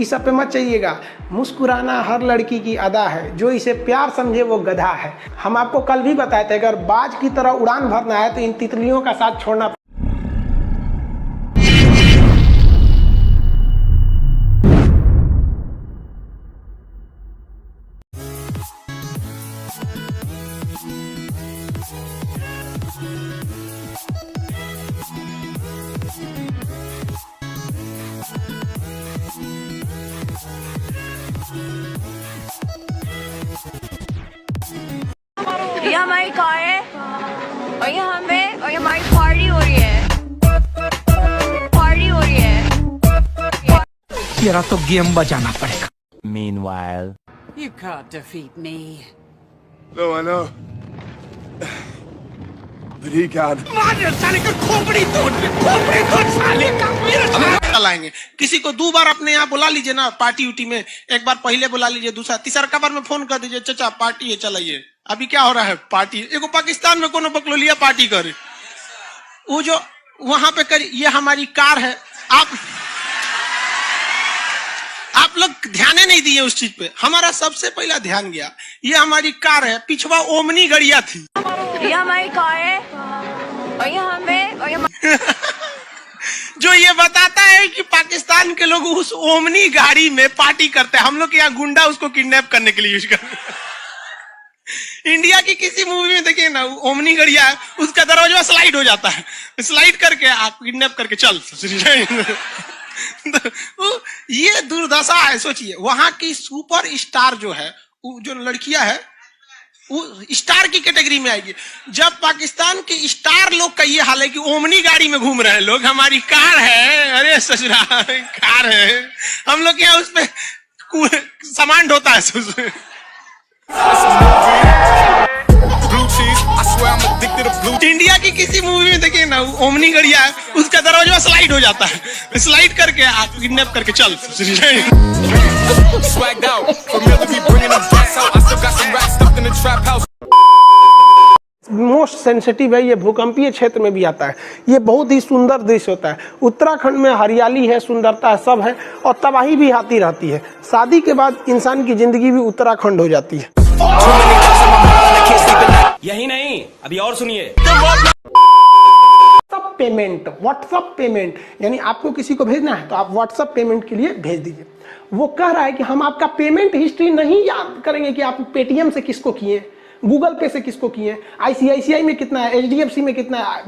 इस सब पे मत चाहिएगा। मुस्कुराना हर लड़की की अदा है, जो इसे प्यार समझे वो गधा है। हम आपको कल भी बताए थे, अगर बाज की तरह उड़ान भरना है तो इन तितलियों का साथ छोड़ना। ये हमारी कार है और ये हमारी पार्टी हो रही है, तेरा तो गेम बजाना पड़ेगा। Meanwhile, You can't defeat me. No, I know. But he can. लाएंगे किसी को 2 बार अपने यहाँ बुला लीजिए ना, पार्टी उटी में। एक बार पहले बुला लीजिए, दूसरा तीसरा बार में फोन कर दीजिए, चाचा पार्टी है चलाइए। अभी क्या हो रहा है, पार्टी। एगो पाकिस्तान में कोनो बकलोलिया पार्टी करे, वो जो वहां पे करी। ये हमारी कार है, आप लोग ध्यान नहीं दिए उस चीज पे, हमारा सबसे पहला ध्यान गया। ये हमारी कार है, पिछवा ओमनी गड़िया थी। ये हमारी कार है और ये जो ये बताता है कि पाकिस्तान के लोग उस ओमनी गाड़ी में पार्टी करते हैं। हम लोग के यहाँ गुंडा उसको किडनैप करने के लिए यूज करते हैं। इंडिया की किसी मूवी में देखिए ना, ओमनी गड़िया है, उसका दरवाजा स्लाइड हो जाता है, स्लाइड करके आप किडनैप करके चल। तो ये दुर्दशा है। सोचिए, वहां की सुपर स्टार जो है, जो लड़कियां है, वो स्टार की कैटेगरी में आएगी। जब पाकिस्तान के स्टार लोग का ये हाल है कि ओमनी गाड़ी में घूम रहे हैं लोग, हमारी कार है, अरे ससुरा कार है, हम लोग यहाँ उस पे सामान ढोता है। इंडिया की किसी मूवी में देखिए ना, ओमनी गड़िया है, उसका दरवाजा स्लाइड हो जाता है, स्लाइड करके आप किडनैप करके चल। मोस्ट सेंसिटिव है, ये भूकंपीय क्षेत्र में भी आता है। ये बहुत ही सुंदर दृश्य होता है। उत्तराखंड में हरियाली है, सुंदरता है, सब है, और तबाही भी आती रहती है। शादी के बाद इंसान की जिंदगी भी उत्तराखंड हो जाती है। यही नहीं, अभी और सुनिए। व्हाट्सएप पेमेंट, यानी आपको किसी को भेजना है तो आप व्हाट्सएप पेमेंट के लिए भेज दीजिए। वो कह रहा है कि हम आपका पेमेंट हिस्ट्री नहीं याद करेंगे कि आप पेटीएम से किसको किए, गूगल पे से किसको किए, आईसीआईसीआई में कितना है, एचडीएफसी में कितना है,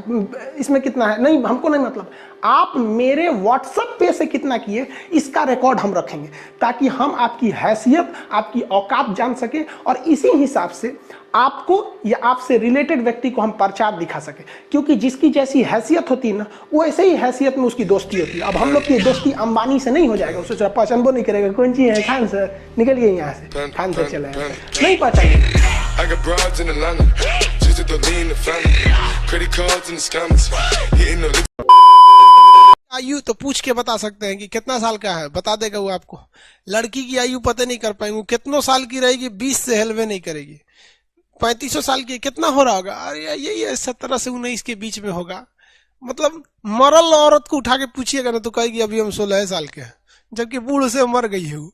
इसमें कितना है, नहीं, हमको नहीं मतलब। आप मेरे व्हाट्सएप पे से कितना किए, इसका रिकॉर्ड हम रखेंगे, ताकि हम आपकी हैसियत, आपकी औकात जान सके, और इसी हिसाब से आपको या आपसे रिलेटेड व्यक्ति को हम प्रचार दिखा सके। क्योंकि जिसकी जैसी हैसियत होती है ना, वो ऐसे ही हैसियत में उसकी दोस्ती होती है। अब हम लोग की दोस्ती अंबानी से नहीं हो जाएगा, उससे पहचान नहीं करेगा, कौन सी है, खान सर निकल गए यहाँ से, खान सर चले नहीं पहचानेंगे। I got broads in Atlanta, just to lean the family, credit cards and the scammers, hitting the आयु तो पूछ के बता सकते हैं कि कितना साल का है, बता देगा वो आपको। लड़की की आयु पता नहीं कर पाएंगे, कितनों साल की रहेगी, 20 से हेलवे नहीं करेगी। 3500 साल की कितना हो रहा होगा, अरे यही है 17 से 19 के बीच में होगा। मतलब मरल औरत को उठा के पूछिएगा ना तो कहेगी अभी हम 16 साल के हैं, जबकि बूढ़ से मर गई है वो।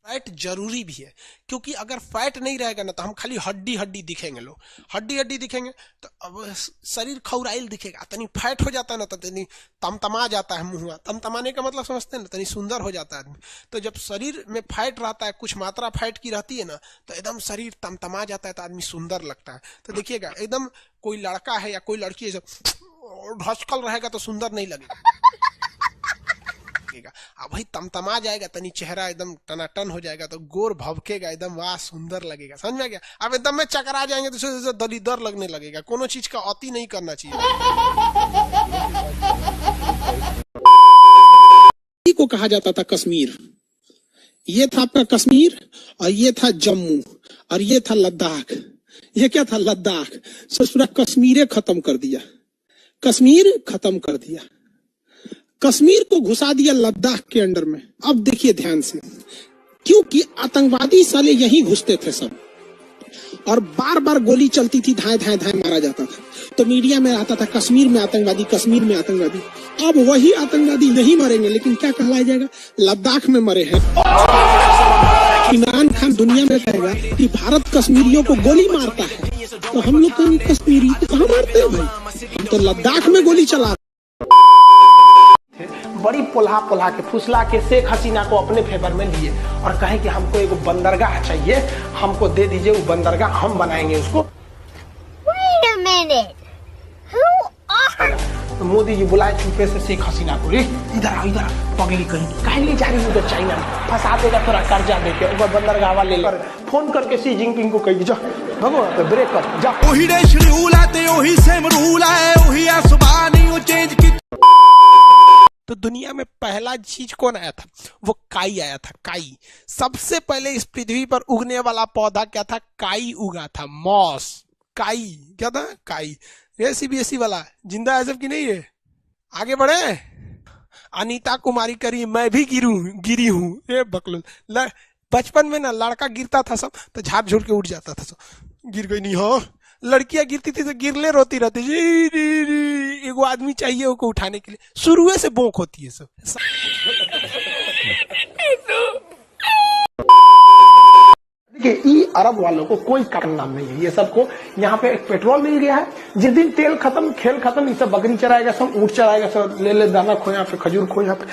फैट जरूरी भी है, क्योंकि अगर फैट नहीं रहेगा ना तो हम खाली हड्डी हड्डी दिखेंगे। लोग हड्डी हड्डी दिखेंगे तो अब शरीर खौराइल दिखेगा। तनी फैट हो जाता है ना तो तनी तमतमा जाता है मुंह। तमतमाने का मतलब समझते हैं ना, तनी सुंदर हो जाता है आदमी। तो जब शरीर में फैट रहता है, कुछ मात्रा फैट की रहती है ना, तो एकदम शरीर तमतमा जाता है, तो आदमी सुंदर लगता है। तो देखिएगा, एकदम कोई लड़का है या कोई लड़की है ढसकल रहेगा तो सुंदर नहीं लगेगा। अब भाई तमतमा जाएगा, तनी चेहरा एकदम टनाटन हो जाएगा, तो गोर भभकेगा एकदम, वाह सुंदर लगेगा। समझ में आ गया? अब एकदम में चकरा जाएंगे तो दलीदर लगने लगेगा। कोनो चीज का अति नहीं करना चाहिए। को कहा जाता था कश्मीर। ये था आपका कश्मीर, और ये था जम्मू, और ये था लद्दाख। ये क्या था? लद्दाख। ससुरा कश्मीर खत्म कर दिया, कश्मीर खत्म कर दिया, कश्मीर को घुसा दिया लद्दाख के अंडर में। अब देखिए ध्यान से, क्योंकि आतंकवादी साले यहीं घुसते थे सब, और बार बार गोली चलती थी, धाए धाए धाए मारा जाता था। तो मीडिया में आता था कश्मीर में आतंकवादी, कश्मीर में आतंकवादी। अब वही आतंकवादी नहीं मरेंगे, लेकिन क्या कहलाया जाएगा, लद्दाख में मरे हैं। इमरान खान दुनिया में कहेगा कि भारत कश्मीरियों को गोली मारता है, तो हम लोग कहीं कश्मीरी को कहाँ मारते हैं भाई, हम तो लद्दाख में गोली चला। बड़ी पोल्हा के फुसला के शेख हसीना को अपने फेवर में लिए और कहे कि हमको एक बंदरगाह चाहिए, हमको दे दीजिए वो बंदरगाह, हम बनाएंगे उसको। Wait a minute. Who are तो मोदी जी बुलाए चुपे से शेख हसीना को, रे इधर आओ, इधर पगली कहीं काहे ले जा रही है उधर, चाइना में फंसा देगा, थोड़ा कर्जा देके ऊपर बंदरगाह वाले ले फोन करके शी जिनपिंग को कही जा भगो तो ब्रेक कर जा। ओही देश रूल आते ओही सेम रूल है, ओही आसमान नहीं वो चेंज की। तो दुनिया में पहला चीज कौन आया था, वो काई आया था। काई सबसे पहले इस पृथ्वी पर उगने वाला पौधा क्या था, काई उगा था, मॉस। काई क्या था, काई। ये सीबीएसई वाला जिंदा है सब की नहीं है। आगे बढ़े, अनीता कुमारी करी मैं भी गिरी हूं, ये बकलोल। बचपन में ना लड़का गिरता था सब तो झाड़ झूड़ के उठ जाता था सब, गिर गई नहीं हो। लड़कियां गिरती थी तो गिरले रोती रहती, एगो आदमी चाहिए उसको उठाने के लिए, शुरू से बोंक होती है सब। देखिए ई अरब वालों को कोई कारण नाम नहीं है, ये सबको यहाँ पे पेट्रोल मिल गया है, जिस दिन तेल खत्म खेल खत्म, ये सब बकरी चराएगा, सब ऊँट चराएगा, सब ले दाना खो यहाँ पे, खजूर खो यहाँ पे।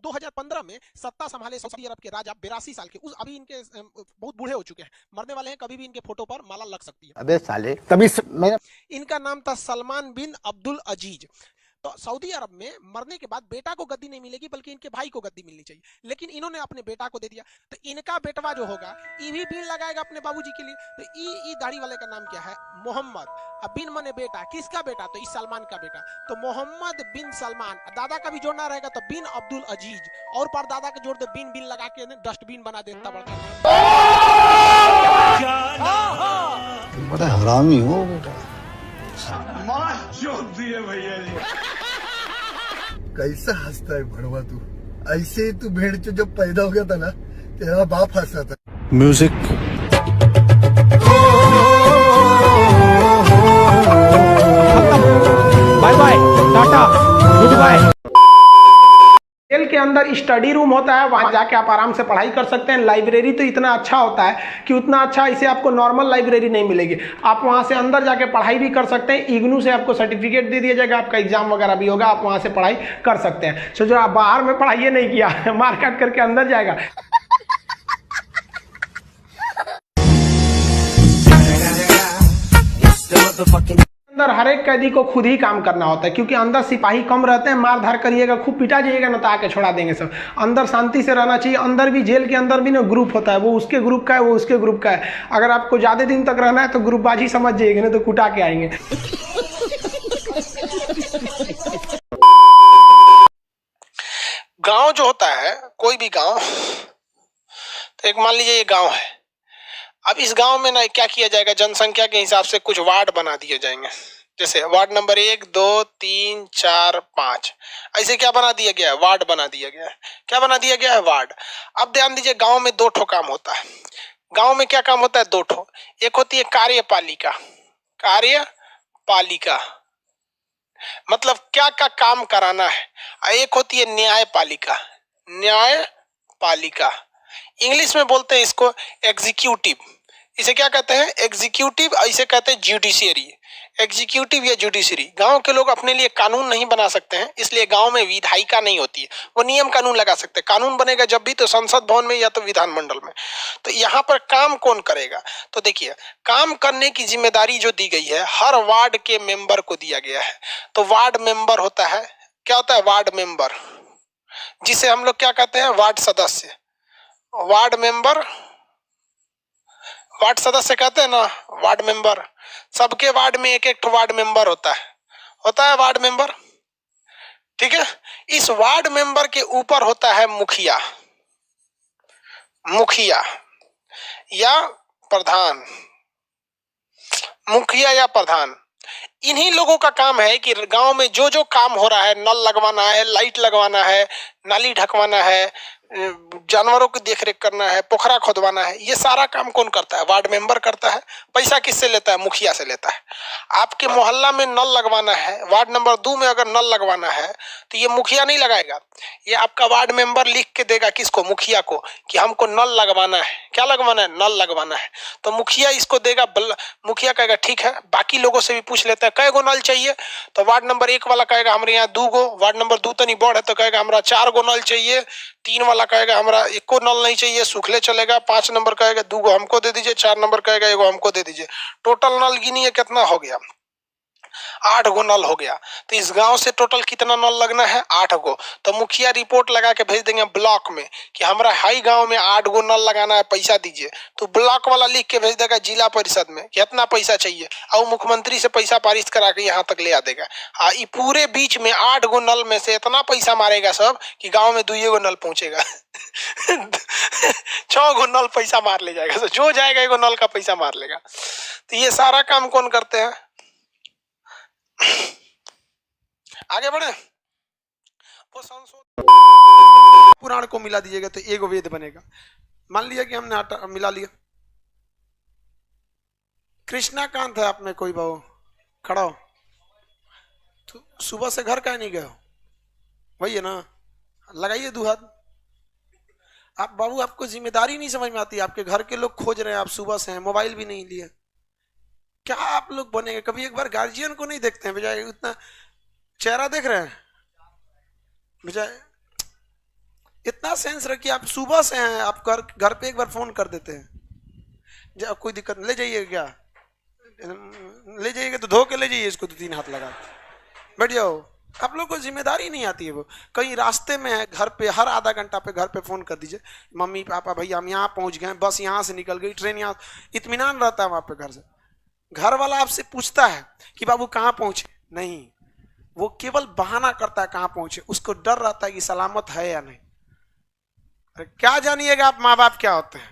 2015 में सत्ता संभाले सऊदी अरब के राजा 82 साल के, उस अभी इनके बहुत बूढ़े हो चुके हैं, मरने वाले हैं, कभी भी इनके फोटो पर माला लग सकती है। अबे साले तभी इनका नाम था सलमान बिन अब्दुल अजीज। तो सऊदी अरब में मरने के बाद बेटा को गद्दी नहीं मिलेगी बल्कि इनके भाई को गद्दी मिलनी चाहिए, लेकिन इन्होंने अपने बेटा को दे दिया। तो इनका बेटवा जो होगा ये भी बिन लगाएगा अपने बाबूजी के लिए। तो ई दाढ़ी वाले का नाम क्या है, मोहम्मद। अब बिन मने बेटा, किसका बेटा, तो इस सलमान का बेटा, तो मोहम्मद बिन सलमान। दादा का भी जोड़ना रहेगा तो बिन अब्दुल अजीज, और पर दादा का जोड़ दे बिन बिन लगा के डस्टबिन बना देता बड़का। बड़ा हरामी हो बेटा। कैसा हंसता है भड़वा तू, ऐसे ही तू भेड़ चो जब पैदा हो गया था ना, तेरा बाप हंसा था। Music bye bye tata goodbye. Jail के अंदर स्टडी रूम होता है, वहां जाके आप आराम से पढ़ाई कर सकते हैं। लाइब्रेरी तो इतना अच्छा होता है कि उतना अच्छा इसे आपको नॉर्मल लाइब्रेरी नहीं मिलेगी। आप वहां से अंदर जाके पढ़ाई भी कर सकते हैं। इग्नू से आपको सर्टिफिकेट दे दिया जाएगा, आपका एग्जाम वगैरह भी होगा, आप वहां से पढ़ाई कर सकते हैं। सो जो आप बाहर में पढ़ाई नहीं किया मार काट करके अंदर जाएगा। अंदर हर एक कैदी को खुद ही काम करना होता है, क्योंकि अंदर सिपाही कम रहते हैं, मार धार करिएगा, खूब पिटा जाइएगा ना तो आके छोड़ा देंगे सब। अंदर शांति से रहना चाहिए। अंदर भी, जेल के अंदर भी ना ग्रुप होता है, वो उसके ग्रुप का है, वो उसके ग्रुप का है। अगर आपको ज्यादा दिन तक रहना है तो ग्रुपबाजी समझ जाइएगा, ना तो कुटा के आएंगे। गांव जो होता है, कोई भी गांव, तो एक मान लीजिए ये गांव है। अब इस गांव में ना क्या किया जाएगा, जनसंख्या के हिसाब से कुछ वार्ड बना दिए जाएंगे। जैसे वार्ड नंबर 1, 2, 3, 4, 5, ऐसे क्या बना दिया गया है, वार्ड बना दिया गया है। क्या बना दिया गया है, वार्ड। अब ध्यान दीजिए, गांव में 2 ठो काम होता है। गांव में क्या काम होता है, 2 ठो। एक होती है कार्यपालिका। कार्यपालिका मतलब क्या का काम कराना है। एक होती है न्यायपालिका। न्यायपालिका इंग्लिश में बोलते हैं इसको एग्जीक्यूटिव। इसे क्या कहते हैं, एग्जीक्यूटिव। इसे कहते हैं जुडिशियरी। एग्जीक्यूटिव या जुडिशरी। गांव के लोग अपने लिए कानून नहीं बना सकते हैं, इसलिए गांव में विधायिका नहीं होती है। वो नियम कानून लगा सकते हैं। कानून बनेगा जब भी तो संसद भवन में या तो विधानमंडल में। तो यहाँ पर काम कौन करेगा, तो देखिए, काम करने की जिम्मेदारी जो दी गई है हर वार्ड के मेंबर को दिया गया है। तो वार्ड मेंबर होता है, क्या होता है, वार्ड मेंबर, जिसे हम लोग क्या कहते हैं, वार्ड सदस्य। वार्ड मेंबर, वार्ड सदस्य कहते हैं ना, वार्ड मेंबर। सबके वार्ड में एक एक वार्ड मेंबर होता है वार्ड मेंबर, ठीक है। इस वार्ड मेंबर के ऊपर होता है मुखिया। मुखिया या प्रधान। मुखिया या प्रधान, इन्हीं लोगों का काम है कि गांव में जो जो काम हो रहा है, नल लगवाना है, लाइट लगवाना है, नाली ढकवाना है, जानवरों की देखरेख करना है, पोखरा खोदवाना है, ये सारा काम कौन करता है? वार्ड मेंबर करता है। पैसा किससे लेता है? मुखिया से लेता है। आपके मोहल्ला में नल लगवाना है, वार्ड नंबर 2 में अगर नल लगवाना है तो ये मुखिया नहीं लगाएगा, ये आपका वार्ड मेंबर लिख के देगा किसको? मुखिया को, कि हमको नल लगवाना है। क्या लगवाना है? नल लगवाना है। तो मुखिया इसको देगा, मुखिया कहेगा ठीक है, बाकी लोगों से भी पूछ लेता है कै गो नल चाहिए, तो वार्ड नंबर 1 वाला कहेगा हमारे यहाँ 2 गो, वार्ड नंबर 2 तनी बड़ है तो कहेगा हमारा 4 गो नल चाहिए, 3 वाला कहेगा हमारा 1 को नल नहीं चाहिए, सूखले चलेगा, 5 नंबर कहेगा 2 गो हमको दे दीजिए, 4 नंबर कहेगा 1 गो हमको दे दीजिए। टोटल नल गिनिए कितना हो गया? 8 गो नल हो गया। तो इस गांव से टोटल कितना नल लगना है? 8 गो। तो मुखिया रिपोर्ट लगा के भेज देंगे ब्लॉक में कि हमारा हाई गांव में 8 गो नल लगाना है, पैसा दीजिए। तो ब्लॉक वाला लिख के भेज देगा जिला परिषद में कितना पैसा चाहिए, और मुख्यमंत्री से पैसा पारित करा के यहाँ तक ले आ देगा। ये पूरे बीच में 8 गो नल में से इतना पैसा मारेगा सब कि गाँव में 2 गो नल पहुंचेगा। 6 गो नल पैसा मार ले जाएगा। तो जो जाएगा 1 गो नल का पैसा मार लेगा। तो ये सारा काम कौन करते हैं? आगे बढ़े। वो पुराण को मिला दीजिएगा तो 1 वेद बनेगा। मान लिया कि हमने आटा मिला लिया। कृष्णाकांत है आप में कोई बाबू खड़ा हो, तो सुबह से घर का नहीं गए हो? वही है ना, लगाइए 2 हाथ। आप बाबू, आपको जिम्मेदारी नहीं समझ में आती, आपके घर के लोग खोज रहे हैं, आप सुबह से हैं, मोबाइल भी नहीं लिए, क्या आप लोग बनेंगे? कभी एक बार गार्जियन को नहीं देखते हैं, बजाय उतना चेहरा देख रहे हैं, बजाय इतना सेंस रखिए। आप सुबह से हैं, आप घर पे एक बार फोन कर देते हैं, जब कोई दिक्कत ले जाइए, क्या ले जाइएगा तो धो के ले जाइए इसको, 2-3 हाथ लगा बैठ जाओ। आप लोग को जिम्मेदारी नहीं आती है। वो कहीं रास्ते में है, घर पे हर आधा घंटा पे घर पे फोन कर दीजिए, मम्मी पापा भैया हम यहाँ पहुंच गए, बस यहाँ से निकल गई, ट्रेन यहाँ, इत्मीनान रहता है वहां पे। घर से घर वाला आपसे पूछता है कि बाबू कहाँ पहुंचे, नहीं, वो केवल बहाना करता है कहाँ पहुंचे, उसको डर रहता है कि सलामत है या नहीं। अरे क्या जानिएगा आप माँ बाप क्या होते हैं?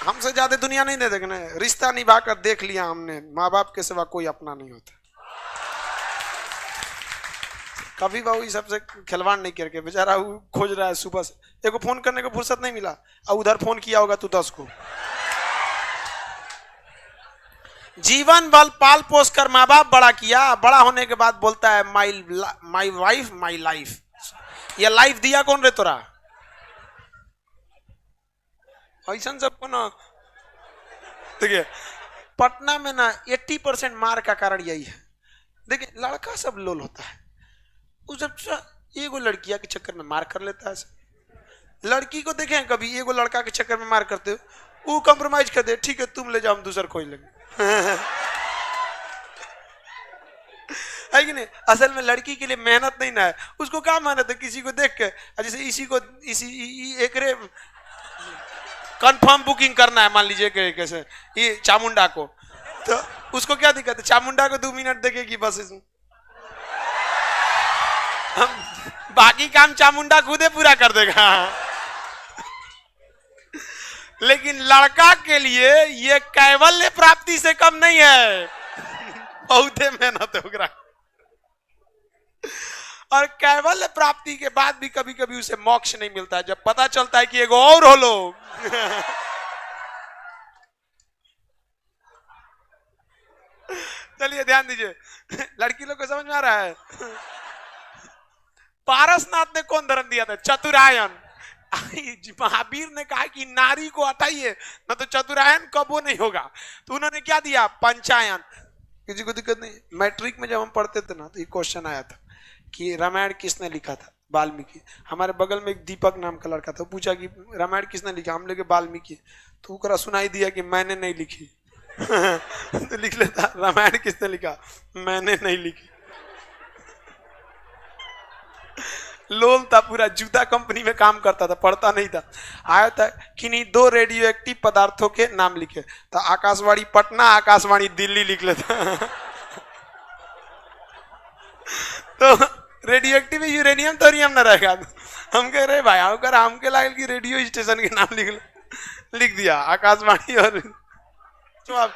हमसे ज्यादा दुनिया नहीं दे देखने, रिश्ता निभा कर देख लिया हमने, माँ बाप के सिवा कोई अपना नहीं होता। कभी बाबू ये सबसे खिलवाड़ नहीं करके, बेचारा खोज रहा है सुबह से, देखो फोन करने को फुर्सत नहीं मिला, और उधर फोन किया होगा तो 10 को। जीवन भर पाल पोस कर माँ बाप बड़ा किया, बड़ा होने के बाद बोलता है माई वाइफ माई लाइफ। ये लाइफ दिया कौन रे तोरा? ऐसा सबको ना, देखिए पटना में ना 80% मार का कारण यही है। देखिए लड़का सब लोल होता है, उस एगो लड़किया के चक्कर में मार कर लेता है। लड़की को देखें कभी एगो लड़का के चक्कर में मार करते हो, वो कंप्रोमाइज कर दे, ठीक है तुम ले जाओ हम दूसरा खोज लेंगे। है कि नहीं? असल में लड़की के लिए मेहनत नहीं ना है, उसको क्या मेहनत है? किसी को देख के, जैसे इसी एक कंफर्म बुकिंग करना है, मान लीजिए कैसे ये चामुंडा को, तो उसको क्या दिक्कत है? चामुंडा को 2 मिनट देखेगी बस, इसमें हम बाकी काम चामुंडा खुद ही पूरा कर देगा। लेकिन लड़का के लिए ये कैवल्य प्राप्ति से कम नहीं है, बहुत मेहनत होगा। और कैवल्य प्राप्ति के बाद भी कभी कभी उसे मोक्ष नहीं मिलता है, जब पता चलता है कि एगो और हो लो। चलिए ध्यान दीजिए, लड़की लोग को समझ में आ रहा है? पारसनाथ ने कौन धर्म दिया था? चतुरायन। महावीर ने कहा कि नारी को हटाइए ना तो चतुरायन कबो नहीं होगा, तो उन्होंने क्या दिया? पंचायन। किसी को दिक्कत नहीं। मैट्रिक में जब हम पढ़ते थे ना तो ये क्वेश्चन आया था कि रामायण किसने लिखा था? वाल्मीकि। हमारे बगल में एक दीपक नाम का लड़का था, पूछा कि रामायण किसने लिखा? हम लोग वाल्मीकि। तो उसका सुनाई दिया कि मैंने नहीं लिखी। तो लिख लेता रामायण किसने लिखा? मैंने नहीं लिखी। लोल था पूरा, जूता कंपनी में काम करता था, पढ़ता नहीं था। आया था कि नहीं 2 रेडियो एक्टिव पदार्थों के नाम लिखे, तो आकाशवाणी पटना, आकाशवाणी दिल्ली लिख लेता। तो रेडियो एक्टिव में यूरेनियम थोरियम न रहेगा। हम कह रहे भाई कर हमके लागल की रेडियो स्टेशन के नाम लिख दिया आकाशवाणी। और तो अब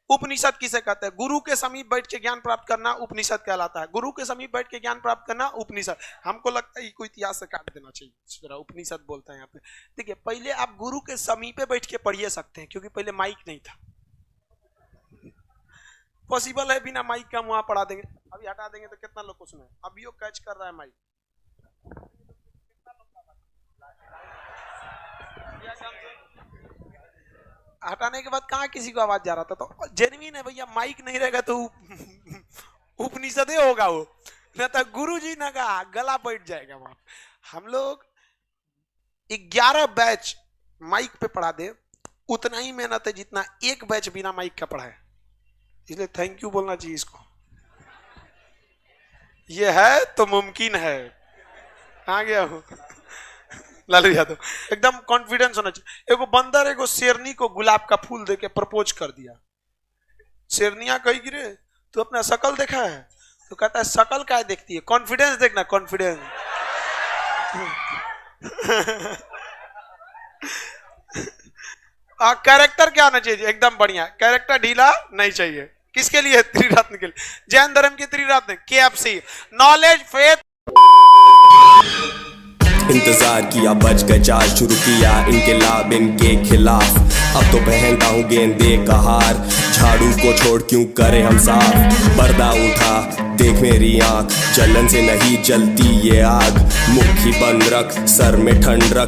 उपनिषद किसे कहते हैं? गुरु के समीप बैठ के ज्ञान प्राप्त करना उपनिषद कहलाता है। गुरु के समीप बैठ के ज्ञान प्राप्त करना उपनिषद। हमको लगता है कोई इतिहास से काट देना चाहिए, उपनिषद बोलता है यहाँ पे। देखिए, पहले आप गुरु के समीपे बैठ के पढ़िए सकते हैं, क्योंकि पहले माइक नहीं था। पॉसिबल है बिना माइक का हम वहां पढ़ा देंगे, अभी हटा देंगे तो कितना लोग को सुने? अभी वो कैच कर रहा है माइक। हटाने के बाद कहाँ किसी को आवाज जा रहा था? तो जेन्युइन है भैया, माइक नहीं रहेगा तो उपनिषद होगा वो, न तो गुरु जी न का गला बैठ जाएगा वहां। हम लोग 11 बैच माइक पे पढ़ा दे, उतना ही मेहनत है जितना एक बैच बिना माइक का पढ़ा है। इसलिए थैंक यू बोलना चाहिए इसको। ये है तो मुमकिन है। आ गया हूं लालू यादव, एकदम कॉन्फिडेंस होना चाहिए। एगो बंदर एगो शेरनी को गुलाब का फूल देके प्रपोज कर दिया। शेरनिया कही गिरे तू अपना शकल देखा है? तो कहता है शकल क्या देखती है, कॉन्फिडेंस देखना, कॉन्फिडेंस। कैरेक्टर क्या आना चाहिए? एकदम बढ़िया कैरेक्टर, ढीला नहीं चाहिए। किसके लिए? त्रिरत्न के लिए। जैन धर्म के त्रिरत्न KFC, नॉलेज, फेथ। इंतजार किया, बच गए चार, शुरू किया इनकलाब इनके खिलाफ। अब तो पहनता हूँ गेंदे का हार, झाड़ू को छोड़ क्यों करे हम साफ। पर्दा उठा देख मेरी आंख, जलन से नहीं जलती ये आग। मुट्ठी बंद रख, सर में ठंड रख,